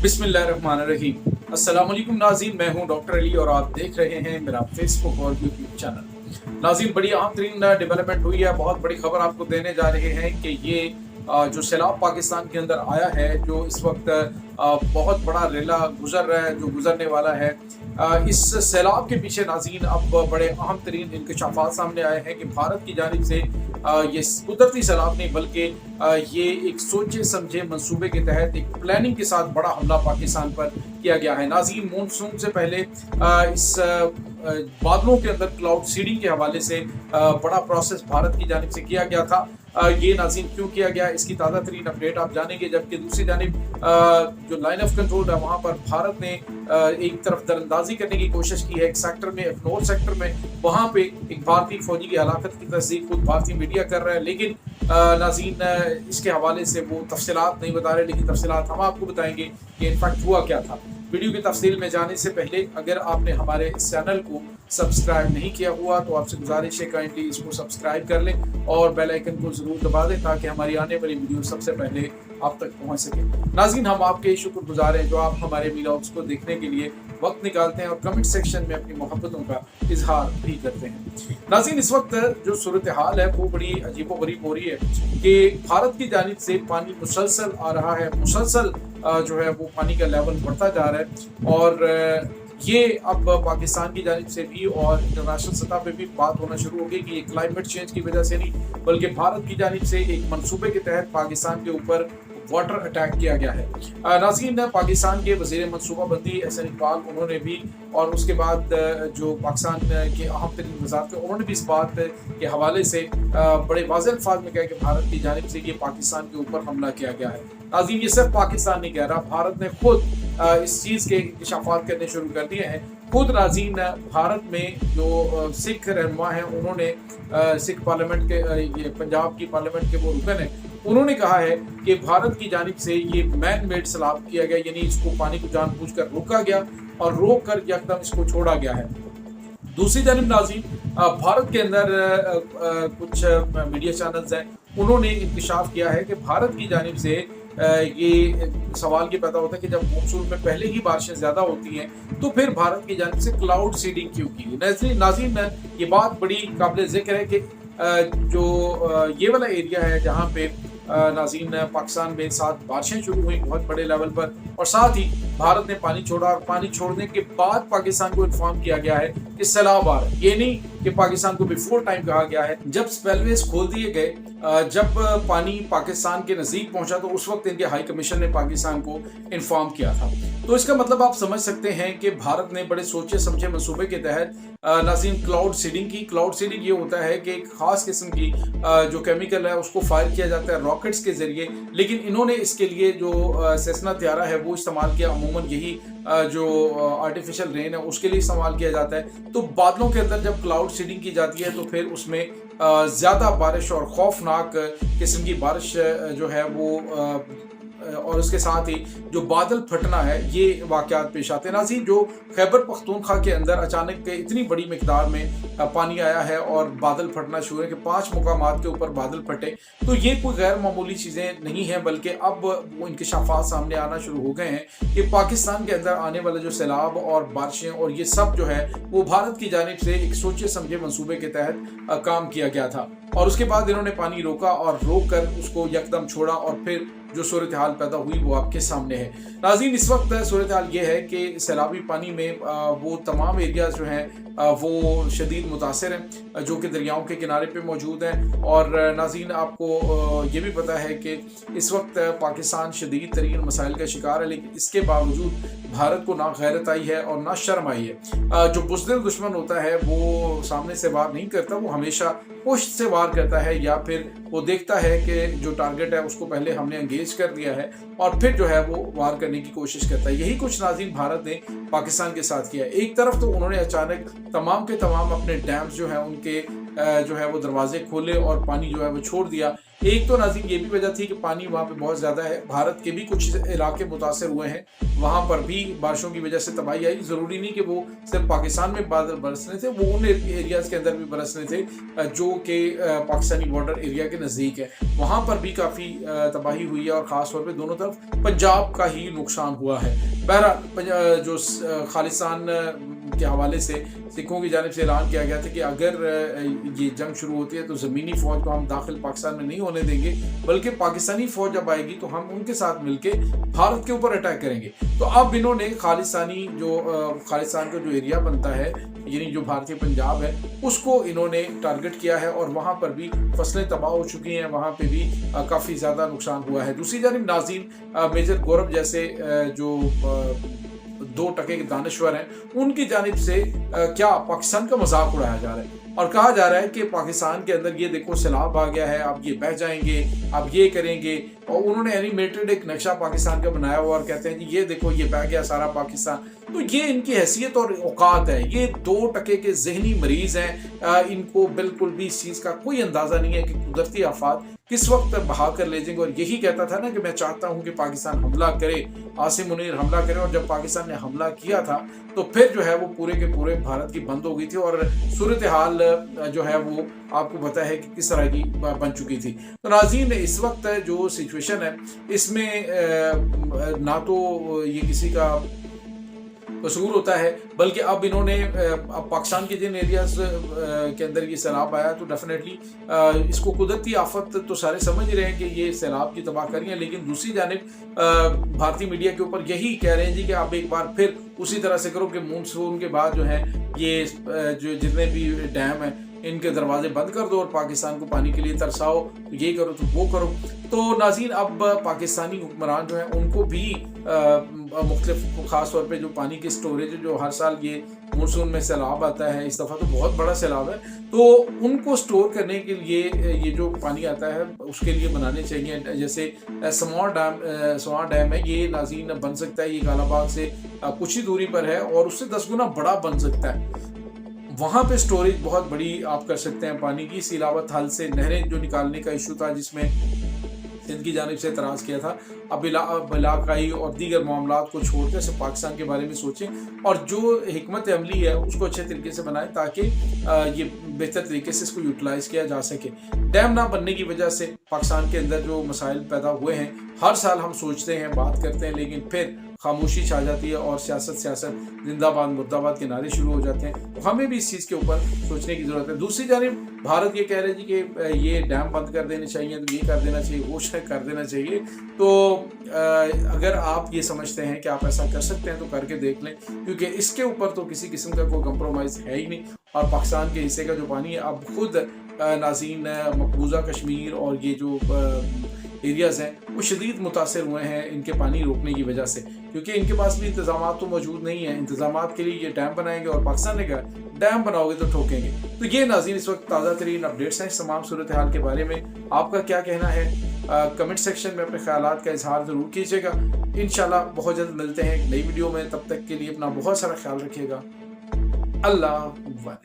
बिस्मिल्लाहिर्रहमानिर्रहीम। अस्सलाम वालेकुम नाज़रीन, मैं हूं डॉक्टर अली और आप देख रहे हैं मेरा फेसबुक और यूट्यूब चैनल। नाज़रीन, बड़ी अहम तरीन डेवलपमेंट हुई है, बहुत बड़ी खबर आपको देने जा रहे हैं कि ये जो सैलाब पाकिस्तान के अंदर आया है, जो इस वक्त बहुत बड़ा रेला गुजर रहा है, जो गुजरने वाला है, इस सैलाब के पीछे नाज़रीन अब बड़े अहम तरीन इंकशाफात सामने आए हैं कि भारत की जानिब से ये कुदरती सैलाब नहीं बल्कि ये एक सोचे समझे मंसूबे के तहत एक प्लानिंग के साथ बड़ा हमला पाकिस्तान पर किया गया है। नाज़रीन, मॉनसून से पहले इस बादलों के अंदर क्लाउड सीडिंग के हवाले से बड़ा प्रोसेस भारत की जानिब से किया गया था। ये नाज़रीन क्यों किया गया, इसकी ताज़ा तरीन अपडेट आप जानेंगे। जबकि दूसरी जानिब जो लाइन ऑफ कंट्रोल है वहाँ पर भारत ने एक तरफ दरअंदाजी करने की कोशिश की है। एक सेक्टर में, अखनौर सेक्टर में, वहाँ पे एक भारतीय फौजी की हलाकत की तस्दीक खुद भारतीय मीडिया कर रहा है, लेकिन नाज़रीन इसके हवाले से वो तफसीलात नहीं बता रहे, लेकिन तफसीलात हम आपको बताएंगे कि इनफैक्ट हुआ क्या था। वीडियो की तफसील में जाने से पहले अगर आपने हमारे इस चैनल को सब्सक्राइब नहीं किया हुआ तो आपसे गुजारिश है काइंडली इसको सब्सक्राइब कर लें और बेल आइकन को ज़रूर दबा दें ताकि हमारी आने वाली वीडियो सबसे पहले आप तक पहुंच सके। नाज़रीन, हम आपके शुक्रगुजार हैं जो आप हमारे वीडियोस को देखने के लिए वक्त निकालते हैं और कमेंट सेक्शन में अपनी मोहब्बतों का इजहार भी करते हैं। नाज़रीन, इस वक्त जो सूरत हाल है वो बड़ी अजीबोगरीब हो रही है कि भारत की जानिब से पानी मुसलसल आ रहा है, मुसलसल जो है वो पानी का लेवल बढ़ता जा रहा है और ये अब पाकिस्तान की जानिब से भी और इंटरनेशनल सतह पे भी बात होना शुरू हो गई कि ये क्लाइमेट चेंज की वजह से नहीं बल्कि भारत की जानिब से एक मंसूबे के तहत पाकिस्तान के ऊपर वाटर अटैक किया गया है। नाज़रीन, पाकिस्तान के वज़ीर मनसूबाबंदी एहसन इकबाल उन्होंने भी और उसके बाद जो पाकिस्तान के अहम तरीन वज़ारत थे उन्होंने भी इस बात के हवाले से बड़े वाज़ेह अल्फाज में कहा कि भारत की जानिब से ये पाकिस्तान के ऊपर हमला किया गया है। नाज़रीन, ये सिर्फ पाकिस्तान नहीं कह रहा, भारत ने खुद इस चीज़ के इंकशाफात करने शुरू कर दिए हैं। खुद नाज़रीन भारत में जो सिख रहनुमा हैं उन्होंने सिख पार्लियामेंट के ये पंजाब की पार्लियामेंट के वो रुकन हैं, उन्होंने कहा है कि भारत की जानिब से ये मैन मेड सैलाब किया गया, यानी इसको पानी को जानबूझकर रोका गया और रोक कर यकदम इसको छोड़ा गया है। दूसरी जानिब नाज़रीन, भारत के अंदर कुछ मीडिया चैनल्स हैं, उन्होंने इंकशाफ किया है कि भारत की जानिब से ये सवाल ये पैदा होता है कि जब मॉनसून में पहले ही बारिशें ज़्यादा होती हैं तो फिर भारत की जानिब से क्लाउड सीडिंग क्यों की। नाज़रीन, ये बात बड़ी काबिल ज़िक्र है कि जो ये वाला एरिया है जहाँ पे नाज़रीन पाकिस्तान में साथ बारिशें शुरू हुई बहुत बड़े लेवल पर और साथ ही भारत ने पानी छोड़ा और पानी छोड़ने के बाद पाकिस्तान को इन्फॉर्म किया गया है कि सैलाब आ रहा है। ये नहीं कि पाकिस्तान को बिफोर टाइम कहा गया है। जब स्पेलवेज खोल दिए गए, जब पानी पाकिस्तान के नज़दीक पहुंचा तो उस वक्त इनके हाई कमीशन ने पाकिस्तान को इन्फॉर्म किया था। तो इसका मतलब आप समझ सकते हैं कि भारत ने बड़े सोचे समझे मंसूबे के तहत नाज़रीन क्लाउड सीडिंग की। क्लाउड सीडिंग ये होता है कि एक खास किस्म की जो केमिकल है उसको फायर किया जाता है रॉकेट्स के जरिए, लेकिन इन्होंने इसके लिए जो सेस्ना त्यारा है वो इस्तेमाल किया। अमूमन यही जो आर्टिफिशियल रेन है उसके लिए इस्तेमाल किया जाता है। तो बादलों के अंदर जब क्लाउड सीडिंग की जाती है तो फिर उसमें ज़्यादा बारिश और खौफनाक किस्म की बारिश जो है वो और उसके साथ ही जो बादल फटना है ये वाक़यात पेश आते हैं। नाज़रीन, जो खैबर पख्तूनख्वा के अंदर अचानक इतनी बड़ी मिकदार में पानी आया है और बादल फटना शुरू है कि 5 मुकामात के ऊपर बादल फटे, तो ये कोई गैर मामूली चीज़ें नहीं हैं बल्कि अब वो इंकशाफात सामने आना शुरू हो गए हैं कि पाकिस्तान के अंदर आने वाले जो सैलाब और बारिशें और ये सब जो है वो भारत की जानिब से एक सोचे समझे मंसूबे के तहत काम किया गया था और उसके बाद इन्होंने पानी रोका और रोक कर उसको यकदम छोड़ा और फिर जो सूरत हाल पैदा हुई वो आपके सामने है। नाज़रीन, इस वक्त सूरत हाल ये है कि सैलाबी पानी में वो तमाम एरियाज जो हैं वो शदीद मुतासर हैं जो कि दरियाओं के किनारे पे मौजूद हैं और नाज़रीन आपको ये भी पता है कि इस वक्त पाकिस्तान शदीद तरीन मसाइल का शिकार है, लेकिन इसके बावजूद भारत को ना गैरत आई है और ना शर्म आई है। जो बुज़दिल दुश्मन होता है वो सामने से वार नहीं करता, वो हमेशा पुष्ट से वार करता है या फिर वो देखता है कि जो टारगेट है उसको पहले हमने एंगेज कर दिया है और फिर जो है वो वार करने की कोशिश करता है। यही कुछ नाज़रीन भारत ने पाकिस्तान के साथ किया। एक तरफ तो उन्होंने अचानक तमाम के तमाम अपने डैम्स जो है उनके जो है वो दरवाजे खोले और पानी जो है वो छोड़ दिया। एक तो नाज़रीन ये भी वजह थी कि पानी वहाँ पे बहुत ज़्यादा है, भारत के भी कुछ इलाके मुतासर हुए हैं वहाँ पर भी बारिशों की वजह से तबाही आई। ज़रूरी नहीं कि वो सिर्फ पाकिस्तान में बादल बरसने थे, वो उन एरियाज़ के अंदर भी बरसने थे जो कि पाकिस्तानी बॉर्डर एरिया के नज़दीक है। वहाँ पर भी काफ़ी तबाही हुई है और ख़ास तौर पे दोनों तरफ पंजाब का ही नुकसान हुआ है। बहरहाल जो खालिस्तान के हवाले से सिखों की जानिब से ऐलान किया गया था कि अगर ये जंग शुरू होती है तो ज़मीनी फ़ौज को हम दाखिल पाकिस्तान में नहीं होने देंगे, बल्कि पाकिस्तानी फ़ौज जब आएगी तो हम उनके साथ मिलके भारत के ऊपर अटैक करेंगे। तो अब इन्होंने खालिस्तान का जो एरिया बनता है, यानी जो भारतीय पंजाब है, उसको इन्होंने टारगेट किया है और वहाँ पर भी फसलें तबाह हो चुकी हैं, वहाँ पे भी काफ़ी ज़्यादा नुकसान हुआ है। दूसरी जानिब नाज़रीन, मेजर गौरव जैसे जो 2 टके के दानश्वर हैं, उनकी जानिब से क्या पाकिस्तान का मजाक उड़ाया जा रहा है और कहा जा रहा है कि पाकिस्तान के अंदर ये देखो सैलाब आ गया है, अब ये बह जाएंगे, अब ये करेंगे। और उन्होंने एनिमेटेड एक नक्शा पाकिस्तान का बनाया हुआ और कहते हैं जी ये देखो ये बह गया सारा पाकिस्तान। तो ये इनकी हैसियत और औकात है। ये 2 टके के जहनी मरीज हैं, इनको बिल्कुल भी इस चीज़ का कोई अंदाज़ा नहीं है कि कुदरती आफात किस वक्त बहा कर ले जाएंगे। और यही कहता था ना कि मैं चाहता हूं कि पाकिस्तान हमला करे, आसिम मुनीर हमला करे। और जब पाकिस्तान ने हमला किया था तो फिर जो है वो पूरे के पूरे भारत की बंद हो गई थी और सूरत हाल जो है वो आपको पता है कि किस तरह की बन चुकी थी। तो नाज़रीन, इस वक्त जो सिचुएशन है इसमें ना तो ये किसी का कसूर होता है, बल्कि अब इन्होंने अब पाकिस्तान के जिन एरियाज के अंदर ये सैलाब आया तो डेफिनेटली इसको कुदरती आफत तो सारे समझ रहे हैं कि ये सैलाब की तबाहकारी है। लेकिन दूसरी जानिब भारतीय मीडिया के ऊपर यही कह रहे हैं जी कि आप एक बार फिर उसी तरह से करो कि मानसून के बाद जो है ये जो जितने भी डैम हैं इनके दरवाजे बंद कर दो और पाकिस्तान को पानी के लिए तरसाओ, ये करो तो वो करो। तो नाज़रीन, अब पाकिस्तानी हुक्मरान जो हैं उनको भी मुख्तलिफ ख़ास तौर पे जो पानी की स्टोरेज जो हर साल ये मानसून में सैलाब आता है, इस दफ़ा तो बहुत बड़ा सैलाब है, तो उनको स्टोर करने के लिए ये जो पानी आता है उसके लिए बनाने चाहिए। जैसे स्वां डैम है, ये नाज़रीन बन सकता है, ये कालाबाग से कुछ ही दूरी पर है और उससे 10 गुना बड़ा बन सकता है। वहाँ पे स्टोरेज बहुत बड़ी आप कर सकते हैं पानी की। इसके अलावा थल से नहरें जो निकालने का इशू था जिसमें सिंध की जानिब से एतराज़ किया था, अब इलाकाई और दीगर मामलात को छोड़कर सिर्फ पाकिस्तान के बारे में सोचें और जो हिकमत अमली है उसको अच्छे तरीके से बनाएं ताकि ये बेहतर तरीके से इसको यूटिलाइज़ किया जा सके। डैम ना बनने की वजह से पाकिस्तान के अंदर जो मसाइल पैदा हुए हैं, हर साल हम सोचते हैं, बात करते हैं, लेकिन फिर खामोशी छा जाती है और सियासत जिंदाबाद मुर्दाबाद के नारे शुरू हो जाते हैं। तो हमें भी इस चीज़ के ऊपर सोचने की ज़रूरत है। दूसरी जानिब भारत ये कह रहे हैं जी कि ये डैम बंद कर देने चाहिए, तो ये कर देना चाहिए, वो कर देना चाहिए। तो अगर आप ये समझते हैं कि आप ऐसा कर सकते हैं तो करके देख लें, क्योंकि इसके ऊपर तो किसी किस्म का कोई कंप्रोमाइज़ है ही नहीं। और पाकिस्तान के हिस्से का जो पानी है अब खुद नाज़रीन मकबूजा कश्मीर और ये जो एरियाज़ हैं वो शदीद मुतासर हुए हैं इनके पानी रोकने की वजह से, क्योंकि इनके पास भी इंतजाम तो मौजूद नहीं है। इंतजाम के लिए ये डैम बनाएंगे और पाकिस्तान ने कहा डैम बनाओगे तो ठोकेंगे। तो ये नाज़रीन इस वक्त ताज़ा तरीन अपडेट्स हैं इस तमाम सूरत हाल के बारे में। आपका क्या कहना है? कमेंट सेक्शन में अपने ख्यालात का इजहार ज़रूर कीजिएगा। इंशाल्लाह बहुत जल्द मिलते हैं एक नई वीडियो में। तब तक के लिए अपना बहुत सारा ख्याल रखिएगा। अल्लाह।